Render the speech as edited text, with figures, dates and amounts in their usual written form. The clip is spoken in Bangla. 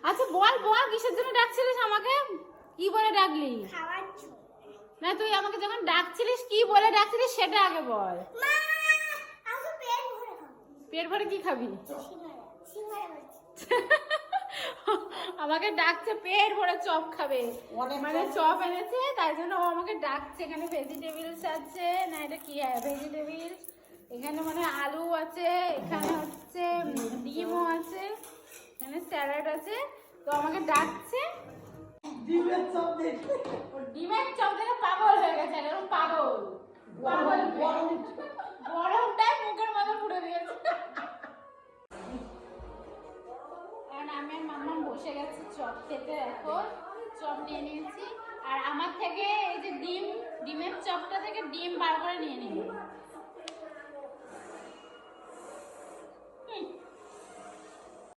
আচ্ছা বল বল কিসের জন্য ডাকছিলিস আমাকে? কি বলে ডাকলি? না তুই আমাকে যখন ডাকছিলিস কি বলে ডাকছিলিস সেটা আগে বল। পেট ভরে কি খাবি? আমাকে ডাকছে পেট ভরে চপ খাবে, মানে চপ এনেছে তাই জন্য ও আমাকে ডাকছে। এখানে ভেজিটেবলস আছে, না এটা কি ভেজিটেবলস, এখানে মানে আলু আছে, এখানে হচ্ছে ডিমও আছে, এখানে স্যালাড আছে, তো আমাকে ডাকছে। ডিমের চপ দেখে পাগল হয়ে গেছে, এরকম পাগল পাগল গরমটাই মুখের মধ্যে পুড়ে দিয়েছে। আমি আর মাম্মা বসে গেছি চপ খেতে, এখন চপ নিয়ে নিয়েছি। আর আমার থেকে এই যে ডিমের চপটা থেকে ডিম বার করে নিয়ে নিবি।